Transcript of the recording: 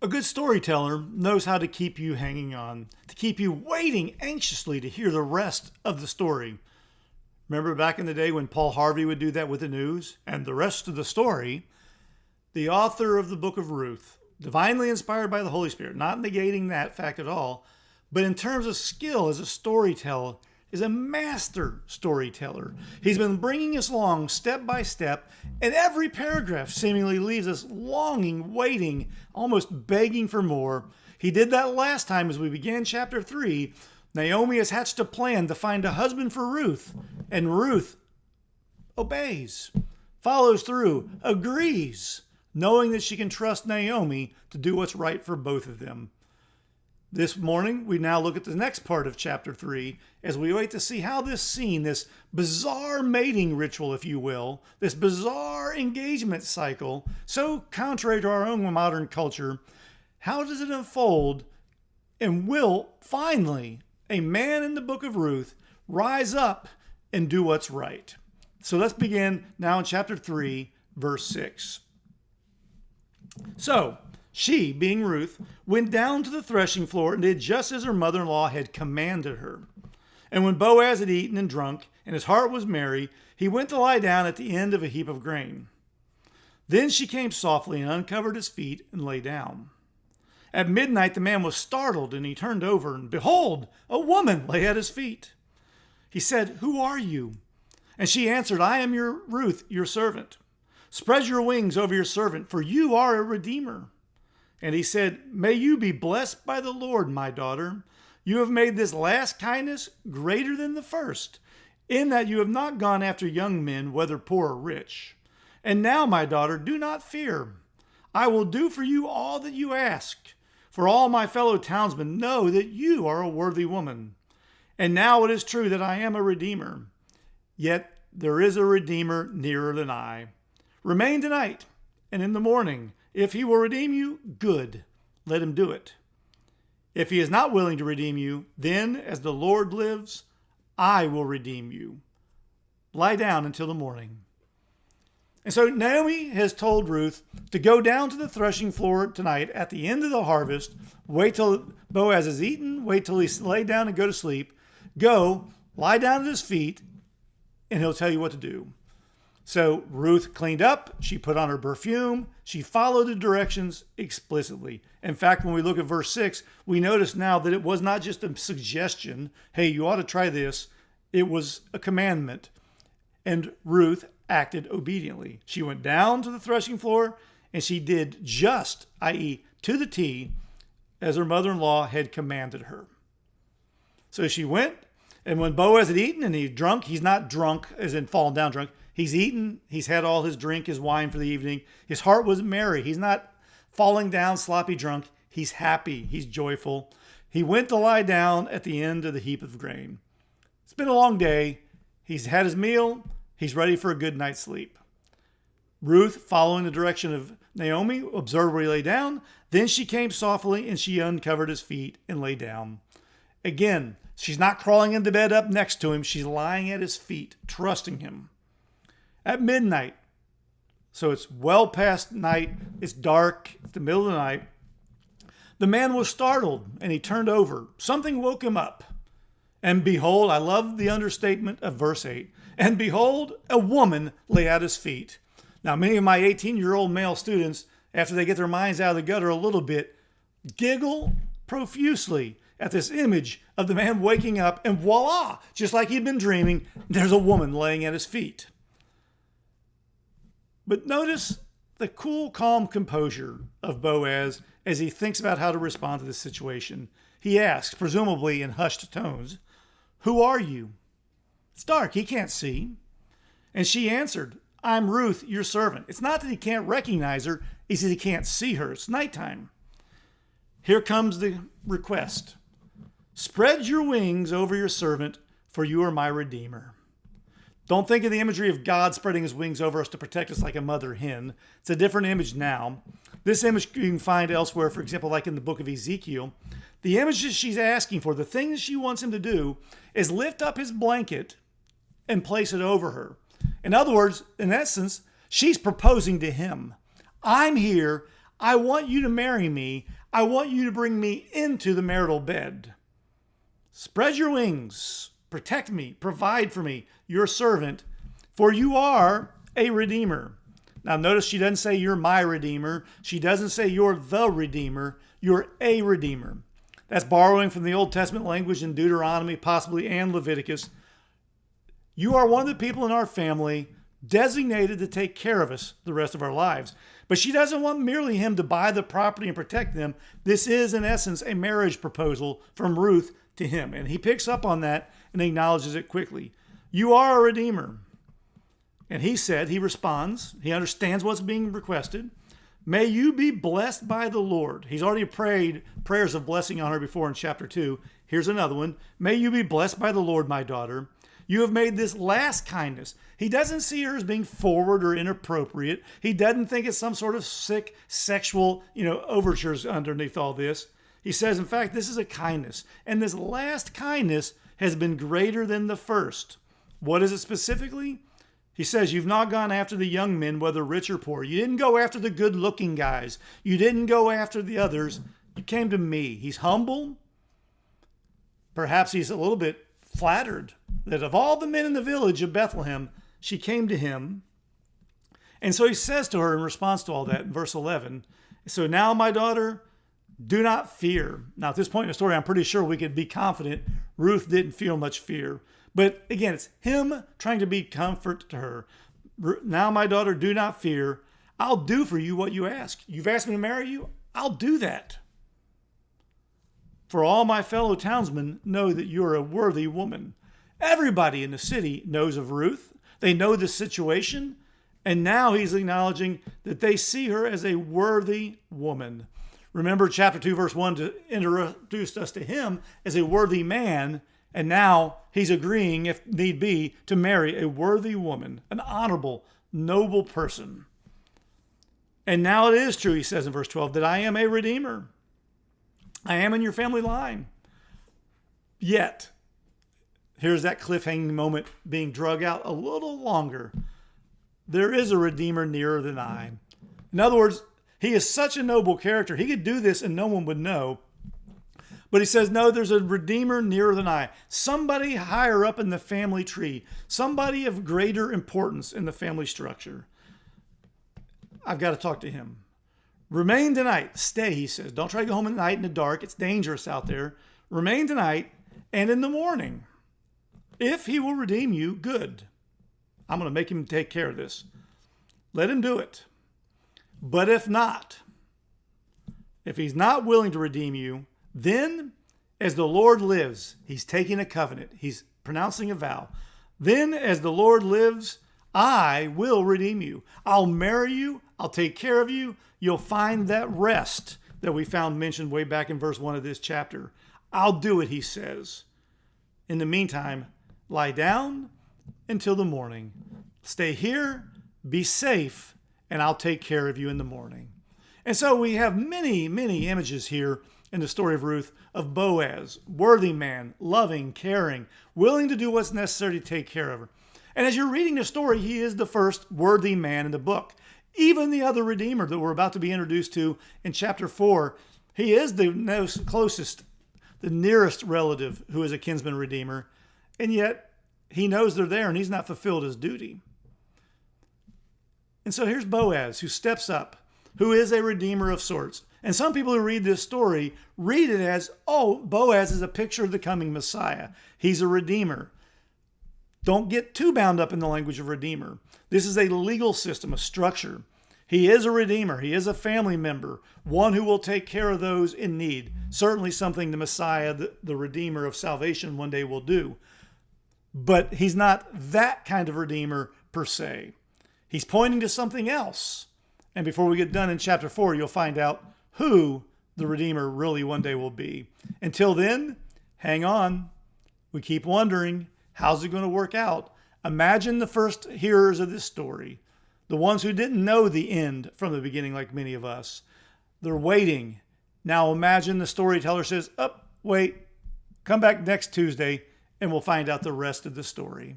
A good storyteller knows how to keep you hanging on, to keep you waiting anxiously to hear the rest of the story. Remember back in the day when Paul Harvey would do that with the news? And the rest of the story, the author of the book of Ruth, divinely inspired by the Holy Spirit, not negating that fact at all, but in terms of skill as a storyteller, is a master storyteller. He's been bringing us along step by step, and every paragraph seemingly leaves us longing, waiting, almost begging for more. He did that last time as we began chapter 3. Naomi has hatched a plan to find a husband for Ruth, and Ruth obeys, follows through, agrees, knowing that she can trust Naomi to do what's right for both of them. This morning, we now look at the next part of chapter 3 as we wait to see how this scene, this bizarre mating ritual, if you will, this bizarre engagement cycle, so contrary to our own modern culture, how does it unfold, and will finally a man in the book of Ruth rise up and do what's right? So let's begin now in chapter 3, verse 6. So, she, being Ruth, went down to the threshing floor and did just as her mother-in-law had commanded her. And when Boaz had eaten and drunk, and his heart was merry, he went to lie down at the end of a heap of grain. Then she came softly and uncovered his feet and lay down. At midnight the man was startled, and he turned over, and behold, a woman lay at his feet. He said, "Who are you?" And she answered, "I am your Ruth, your servant. Spread your wings over your servant, for you are a redeemer." And he said, "May you be blessed by the Lord, my daughter. You have made this last kindness greater than the first, in that you have not gone after young men, whether poor or rich. And now, my daughter, do not fear. I will do for you all that you ask, for all my fellow townsmen know that you are a worthy woman. And now it is true that I am a redeemer. Yet there is a redeemer nearer than I. Remain tonight, and in the morning, if he will redeem you, good, let him do it. If he is not willing to redeem you, then, as the Lord lives, I will redeem you. Lie down until the morning." And so Naomi has told Ruth to go down to the threshing floor tonight at the end of the harvest, wait till Boaz has eaten, wait till he's laid down and go to sleep, go, lie down at his feet, and he'll tell you what to do. So Ruth cleaned up, she put on her perfume, she followed the directions explicitly. In fact, when we look at verse 6, we notice now that it was not just a suggestion, hey, you ought to try this. It was a commandment. And Ruth acted obediently. She went down to the threshing floor, and she did just, i.e., to the T, as her mother-in-law had commanded her. So she went, and when Boaz had eaten and he drunk, he's not drunk as in fallen down drunk, he's eaten, he's had all his drink, his wine for the evening. His heart was merry. He's not falling down sloppy drunk. He's happy. He's joyful. He went to lie down at the end of the heap of grain. It's been a long day. He's had his meal. He's ready for a good night's sleep. Ruth, following the direction of Naomi, observed where he lay down. Then she came softly and she uncovered his feet and lay down. Again, she's not crawling into bed up next to him. She's lying at his feet, trusting him. At midnight, so it's well past night, it's dark, it's the middle of the night, the man was startled and he turned over. Something woke him up. And behold, I love the understatement of verse 8, and behold, a woman lay at his feet. Now, many of my 18-year-old male students, after they get their minds out of the gutter a little bit, giggle profusely at this image of the man waking up, and voila, just like he'd been dreaming, there's a woman laying at his feet. But notice the cool, calm composure of Boaz as he thinks about how to respond to this situation. He asks, presumably in hushed tones, "Who are you?" It's dark, he can't see. And she answered, "I'm Ruth, your servant." It's not that he can't recognize her, it's that he can't see her. It's nighttime. Here comes the request. "Spread your wings over your servant, for you are my redeemer." Don't think of the imagery of God spreading his wings over us to protect us like a mother hen. It's a different image now. This image you can find elsewhere, for example, like in the book of Ezekiel. The image that she's asking for, the thing that she wants him to do, is lift up his blanket and place it over her. In other words, in essence, she's proposing to him. I'm here. I want you to marry me. I want you to bring me into the marital bed. Spread your wings. Protect me. Provide for me, your servant, for you are a redeemer. Now notice she doesn't say you're my redeemer. She doesn't say you're the redeemer. You're a redeemer. That's borrowing from the Old Testament language in Deuteronomy, possibly, and Leviticus. You are one of the people in our family designated to take care of us the rest of our lives. But she doesn't want merely him to buy the property and protect them. This is, in essence, a marriage proposal from Ruth to him. And he picks up on that and acknowledges it quickly. You are a redeemer. And he responds, he understands what's being requested. May you be blessed by the Lord. He's already prayed prayers of blessing on her before in chapter 2. Here's another one. May you be blessed by the Lord, my daughter. You have made this last kindness. He doesn't see her as being forward or inappropriate. He doesn't think it's some sort of sick sexual, overtures underneath all this. He says, in fact, this is a kindness. And this last kindness has been greater than the first. What is it specifically? He says, you've not gone after the young men, whether rich or poor. You didn't go after the good-looking guys. You didn't go after the others. You came to me. He's humble. Perhaps he's a little bit flattered that of all the men in the village of Bethlehem, she came to him. And so he says to her in response to all that in verse 11, so now, my daughter, do not fear. Now, at this point in the story, I'm pretty sure we could be confident Ruth didn't feel much fear. But again, it's him trying to be comfort to her. Now, my daughter, do not fear. I'll do for you what you ask. You've asked me to marry you. I'll do that. For all my fellow townsmen know that you're a worthy woman. Everybody in the city knows of Ruth. They know the situation. And now he's acknowledging that they see her as a worthy woman. Remember chapter 2, verse 1 introduced us to him as a worthy man. And now he's agreeing, if need be, to marry a worthy woman, an honorable, noble person. And now it is true, he says in verse 12, that I am a redeemer. I am in your family line. Yet, here's that cliffhanging moment being drug out a little longer. There is a redeemer nearer than I. In other words, he is such a noble character. He could do this and no one would know. But he says, no, there's a redeemer nearer than I. Somebody higher up in the family tree. Somebody of greater importance in the family structure. I've got to talk to him. Remain tonight. Stay, he says. Don't try to go home at night in the dark. It's dangerous out there. Remain tonight and in the morning. If he will redeem you, good. I'm going to make him take care of this. Let him do it. But if not, if he's not willing to redeem you, then, as the Lord lives, he's taking a covenant. He's pronouncing a vow. Then, as the Lord lives, I will redeem you. I'll marry you. I'll take care of you. You'll find that rest that we found mentioned way back in verse 1 of this chapter. I'll do it, he says. In the meantime, lie down until the morning. Stay here, be safe, and I'll take care of you in the morning. And so we have many, many images here in the story of Ruth of Boaz, worthy man, loving, caring, willing to do what's necessary to take care of her. And as you're reading the story, he is the first worthy man in the book. Even the other Redeemer that we're about to be introduced to in chapter 4, he is the closest, the nearest relative who is a kinsman redeemer. And yet he knows they're there and he's not fulfilled his duty. And so here's Boaz who steps up, who is a redeemer of sorts. And some people who read this story read it as, oh, Boaz is a picture of the coming Messiah. He's a redeemer. Don't get too bound up in the language of redeemer. This is a legal system, a structure. He is a redeemer. He is a family member, one who will take care of those in need. Certainly something the Messiah, the redeemer of salvation, one day will do. But he's not that kind of redeemer per se. He's pointing to something else. And before we get done in chapter 4, you'll find out who the Redeemer really one day will be. Until then, hang on. We keep wondering, how's it going to work out? Imagine the first hearers of this story, the ones who didn't know the end from the beginning like many of us. They're waiting. Now imagine the storyteller says, wait, come back next Tuesday and we'll find out the rest of the story.